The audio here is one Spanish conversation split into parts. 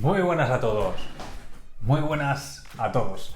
Muy buenas a todos. Muy buenas a todos.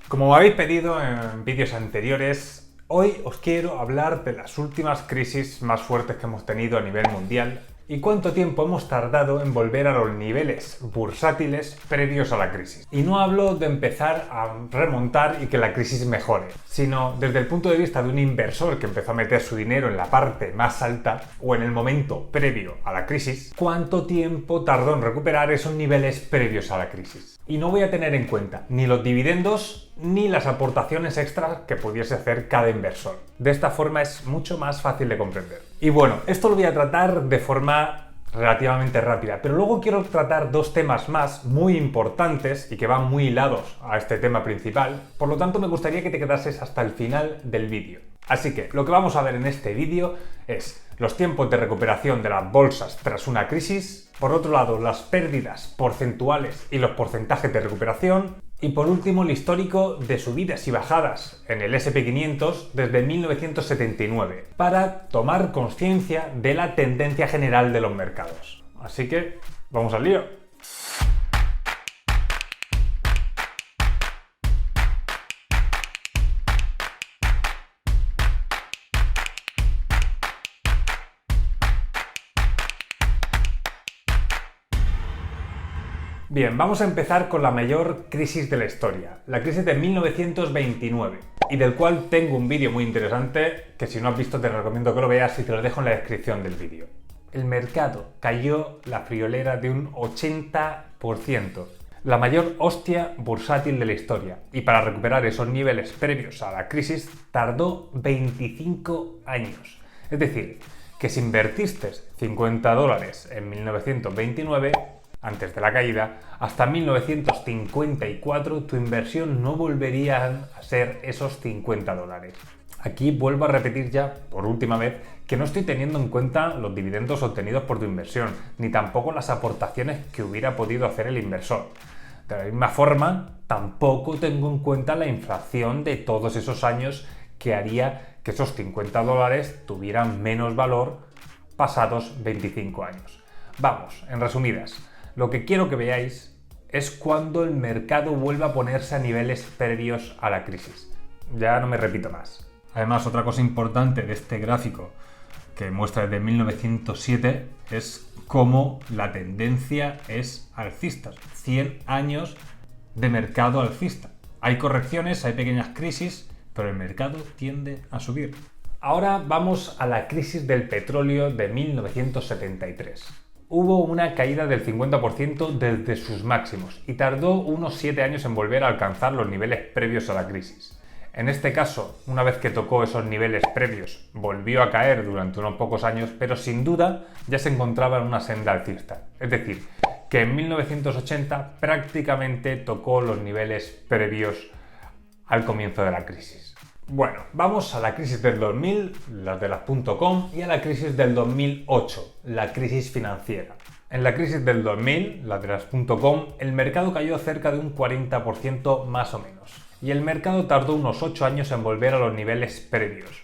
Como me habéis pedido en vídeos anteriores, hoy os quiero hablar de las últimas crisis más fuertes que hemos tenido a nivel mundial y cuánto tiempo hemos tardado en volver a los niveles bursátiles previos a la crisis. Y no hablo de empezar a remontar y que la crisis mejore, sino desde el punto de vista de un inversor que empezó a meter su dinero en la parte más alta o en el momento previo a la crisis, cuánto tiempo tardó en recuperar esos niveles previos a la crisis. Y no voy a tener en cuenta ni los dividendos ni las aportaciones extras que pudiese hacer cada inversor. De esta forma es mucho más fácil de comprender. Y bueno, esto lo voy a tratar de forma relativamente rápida, pero luego quiero tratar dos temas más muy importantes y que van muy hilados a este tema principal, por lo tanto me gustaría que te quedases hasta el final del vídeo. Así que lo que vamos a ver en este vídeo es los tiempos de recuperación de las bolsas tras una crisis, por otro lado las pérdidas porcentuales y los porcentajes de recuperación, y por último el histórico de subidas y bajadas en el S&P 500 desde 1979, para tomar conciencia de la tendencia general de los mercados. Así que, vamos al lío. Bien, vamos a empezar con la mayor crisis de la historia, la crisis de 1929, y del cual tengo un vídeo muy interesante que si no has visto te recomiendo que lo veas y te lo dejo en la descripción del vídeo. El mercado cayó la friolera de un 80%, la mayor hostia bursátil de la historia, y para recuperar esos niveles previos a la crisis tardó 25 años. Es decir, que si invertiste $50 en 1929, antes de la caída, hasta 1954 tu inversión no volvería a ser esos $50. Aquí vuelvo a repetir ya, por última vez, que no estoy teniendo en cuenta los dividendos obtenidos por tu inversión, ni tampoco las aportaciones que hubiera podido hacer el inversor. De la misma forma, tampoco tengo en cuenta la inflación de todos esos años que haría que esos $50 tuvieran menos valor pasados 25 años. Vamos, en resumidas, lo que quiero que veáis es cuando el mercado vuelva a ponerse a niveles previos a la crisis. Ya no me repito más. Además, otra cosa importante de este gráfico que muestra desde 1907 es cómo la tendencia es alcista. 100 años de mercado alcista. Hay correcciones, hay pequeñas crisis, pero el mercado tiende a subir. Ahora vamos a la crisis del petróleo de 1973. Hubo una caída del 50% desde sus máximos y tardó unos 7 años en volver a alcanzar los niveles previos a la crisis. En este caso, una vez que tocó esos niveles previos, volvió a caer durante unos pocos años, pero sin duda ya se encontraba en una senda alcista. Es decir, que en 1980 prácticamente tocó los niveles previos al comienzo de la crisis. Bueno, vamos a la crisis del 2000, las de las .com, y a la crisis del 2008, la crisis financiera. En la crisis del 2000, las de las .com, el mercado cayó cerca de un 40% más o menos, y el mercado tardó unos 8 años en volver a los niveles previos.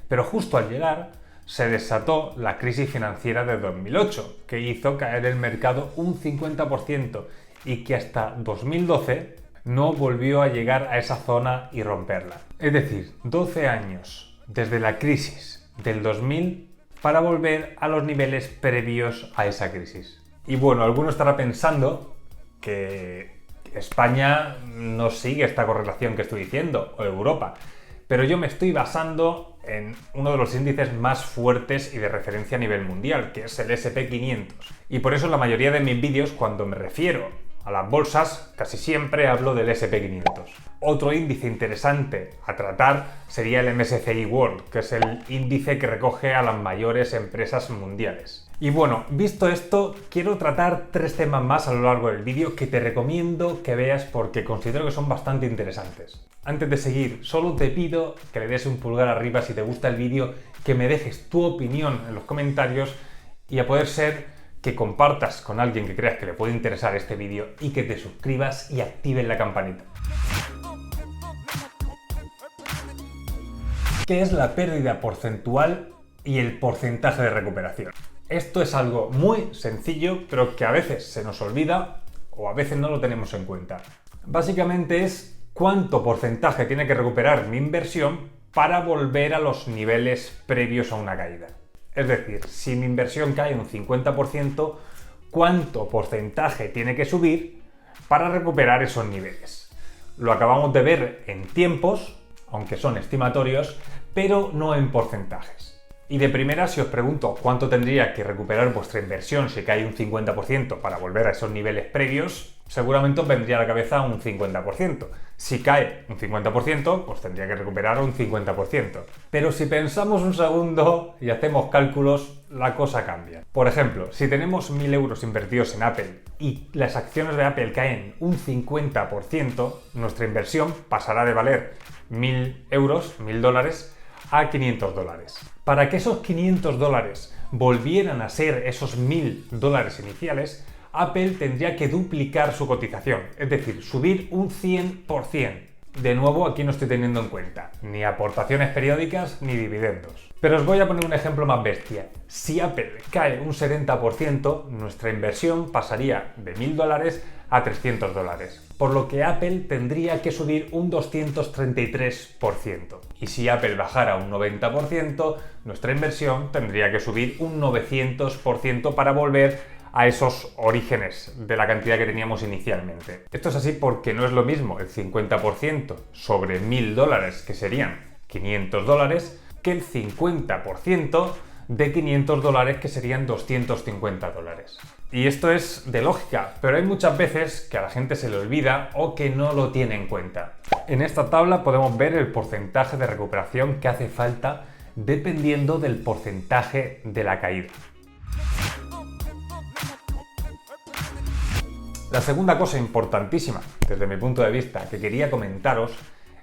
Pero justo al llegar, se desató la crisis financiera de 2008, que hizo caer el mercado un 50% y que hasta 2012 no volvió a llegar a esa zona y romperla. Es decir, 12 años desde la crisis del 2000 para volver a los niveles previos a esa crisis. Y bueno, alguno estará pensando que España no sigue esta correlación que estoy diciendo, o Europa, pero yo me estoy basando en uno de los índices más fuertes y de referencia a nivel mundial, que es el S&P 500. Y por eso en la mayoría de mis vídeos, cuando me refiero a las bolsas, casi siempre hablo del S&P 500. Otro índice interesante a tratar sería el MSCI World, que es el índice que recoge a las mayores empresas mundiales. Y bueno, visto esto, quiero tratar 3 temas más a lo largo del vídeo que te recomiendo que veas porque considero que son bastante interesantes. Antes de seguir, solo te pido que le des un pulgar arriba si te gusta el vídeo, que me dejes tu opinión en los comentarios y a poder ser que compartas con alguien que creas que le puede interesar este vídeo y que te suscribas y actives la campanita. ¿Qué es la pérdida porcentual y el porcentaje de recuperación? Esto es algo muy sencillo, pero que a veces se nos olvida o a veces no lo tenemos en cuenta. Básicamente es cuánto porcentaje tiene que recuperar mi inversión para volver a los niveles previos a una caída. Es decir, si mi inversión cae un 50%, ¿cuánto porcentaje tiene que subir para recuperar esos niveles? Lo acabamos de ver en tiempos, aunque son estimatorios, pero no en porcentajes. Y de primera, si os pregunto cuánto tendría que recuperar vuestra inversión si cae un 50% para volver a esos niveles previos, seguramente os vendría a la cabeza un 50%. Si cae un 50%, pues tendría que recuperar un 50%. Pero si pensamos un segundo y hacemos cálculos, la cosa cambia. Por ejemplo, si tenemos 1.000 euros invertidos en Apple y las acciones de Apple caen un 50%, nuestra inversión pasará de valer 1.000 euros, 1.000 dólares, a 500 dólares. Para que esos 500 dólares volvieran a ser esos 1.000 dólares iniciales, Apple tendría que duplicar su cotización, es decir, subir un 100%. De nuevo, aquí no estoy teniendo en cuenta ni aportaciones periódicas ni dividendos. Pero os voy a poner un ejemplo más bestia. Si Apple cae un 70%, nuestra inversión pasaría de 1.000 dólares a 300 dólares, por lo que Apple tendría que subir un 233%. Y si Apple bajara un 90%, nuestra inversión tendría que subir un 900% para volver a esos orígenes de la cantidad que teníamos inicialmente. Esto es así porque no es lo mismo el 50% sobre 1.000 dólares, que serían 500 dólares, que el 50% de 500 dólares, que serían 250 dólares. Y esto es de lógica, pero hay muchas veces que a la gente se le olvida o que no lo tiene en cuenta. En esta tabla podemos ver el porcentaje de recuperación que hace falta dependiendo del porcentaje de la caída. La segunda cosa importantísima, desde mi punto de vista, que quería comentaros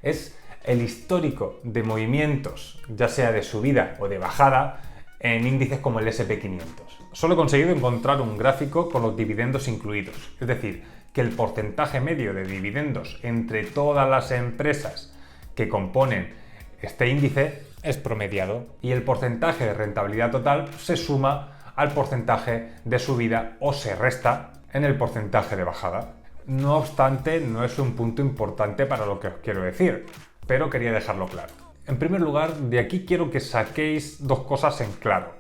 es el histórico de movimientos, ya sea de subida o de bajada, en índices como el S&P 500. Solo he conseguido encontrar un gráfico con los dividendos incluidos, es decir, que el porcentaje medio de dividendos entre todas las empresas que componen este índice es promediado y el porcentaje de rentabilidad total se suma al porcentaje de subida o se resta en el porcentaje de bajada. No obstante, no es un punto importante para lo que os quiero decir, pero quería dejarlo claro. En primer lugar, de aquí quiero que saquéis dos cosas en claro.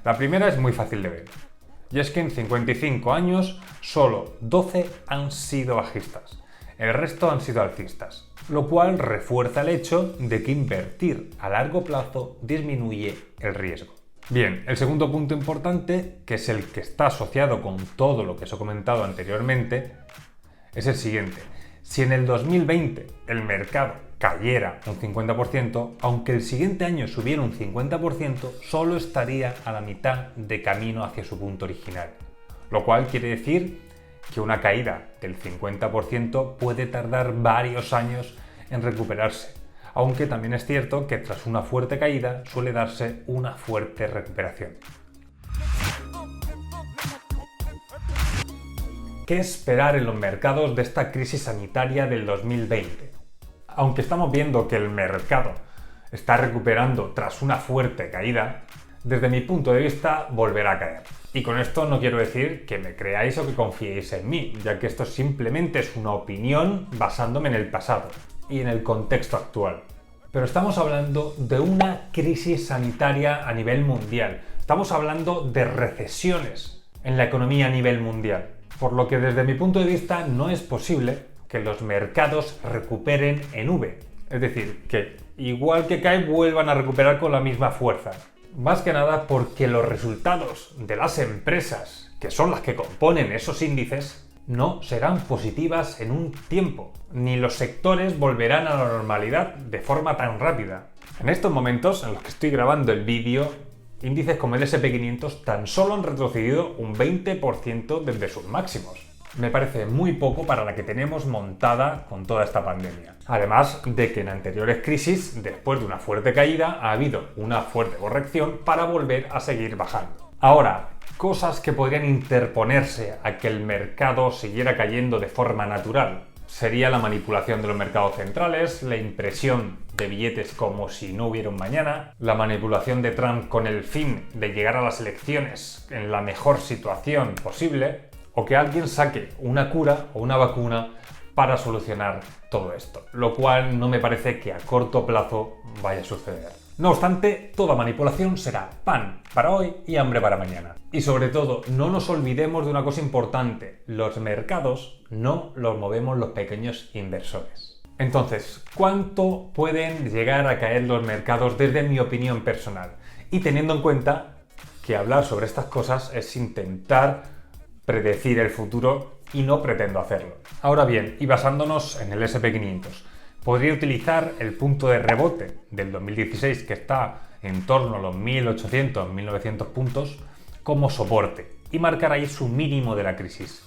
La primera es muy fácil de ver, y es que en 55 años solo 12 han sido bajistas, el resto han sido alcistas, lo cual refuerza el hecho de que invertir a largo plazo disminuye el riesgo. Bien, el segundo punto importante, que es el que está asociado con todo lo que os he comentado anteriormente, es el siguiente. Si en el 2020 el mercado cayera un 50%, aunque el siguiente año subiera un 50%, solo estaría a la mitad de camino hacia su punto original. Lo cual quiere decir que una caída del 50% puede tardar varios años en recuperarse. Aunque también es cierto que tras una fuerte caída suele darse una fuerte recuperación. ¿Qué esperar en los mercados de esta crisis sanitaria del 2020? Aunque estamos viendo que el mercado está recuperando tras una fuerte caída, desde mi punto de vista volverá a caer. Y con esto no quiero decir que me creáis o que confiéis en mí, ya que esto simplemente es una opinión basándome en el pasado y en el contexto actual. Pero estamos hablando de una crisis sanitaria a nivel mundial. Estamos hablando de recesiones en la economía a nivel mundial. Por lo que desde mi punto de vista no es posible que los mercados recuperen en V. Es decir, que igual que caen vuelvan a recuperar con la misma fuerza. Más que nada porque los resultados de las empresas, que son las que componen esos índices, no serán positivas en un tiempo, ni los sectores volverán a la normalidad de forma tan rápida. En estos momentos en los que estoy grabando el vídeo, índices como el S&P 500 tan solo han retrocedido un 20% desde sus máximos. Me parece muy poco para la que tenemos montada con toda esta pandemia. Además de que en anteriores crisis, después de una fuerte caída, ha habido una fuerte corrección para volver a seguir bajando. Ahora, cosas que podrían interponerse a que el mercado siguiera cayendo de forma natural. Sería la manipulación de los mercados centrales, la impresión de billetes como si no hubiera un mañana, la manipulación de Trump con el fin de llegar a las elecciones en la mejor situación posible, o que alguien saque una cura o una vacuna para solucionar todo esto, lo cual no me parece que a corto plazo vaya a suceder. No obstante, toda manipulación será pan para hoy y hambre para mañana. Y sobre todo, no nos olvidemos de una cosa importante: los mercados no los movemos los pequeños inversores. Entonces, ¿cuánto pueden llegar a caer los mercados desde mi opinión personal? Y teniendo en cuenta que hablar sobre estas cosas es intentar predecir el futuro y no pretendo hacerlo. Ahora bien, y basándonos en el S&P 500, podría utilizar el punto de rebote del 2016, que está en torno a los 1800, 1900 puntos, como soporte y marcar ahí su mínimo de la crisis.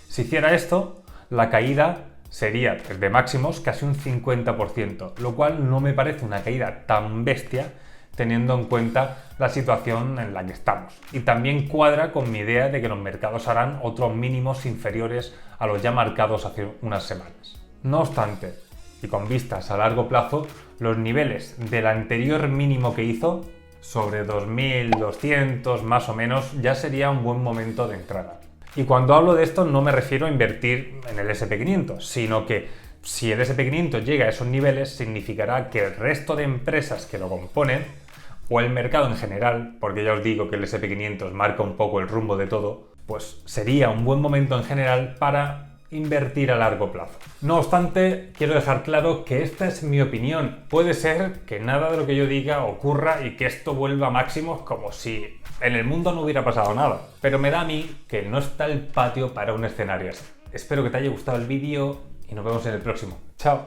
Si hiciera esto, la caída sería desde máximos casi un 50%, lo cual no me parece una caída tan bestia teniendo en cuenta la situación en la que estamos. Y también cuadra con mi idea de que los mercados harán otros mínimos inferiores a los ya marcados hace unas semanas. No obstante, y con vistas a largo plazo, los niveles del anterior mínimo que hizo, sobre 2.200 más o menos, ya sería un buen momento de entrada. Y cuando hablo de esto no me refiero a invertir en el S&P 500, sino que si el S&P 500 llega a esos niveles, significará que el resto de empresas que lo componen, o el mercado en general, porque ya os digo que el S&P 500 marca un poco el rumbo de todo, pues sería un buen momento en general para invertir a largo plazo. No obstante, quiero dejar claro que esta es mi opinión. Puede ser que nada de lo que yo diga ocurra y que esto vuelva a máximos como si en el mundo no hubiera pasado nada. Pero me da a mí que no está el patio para un escenario así. Espero que te haya gustado el vídeo y nos vemos en el próximo. ¡Chao!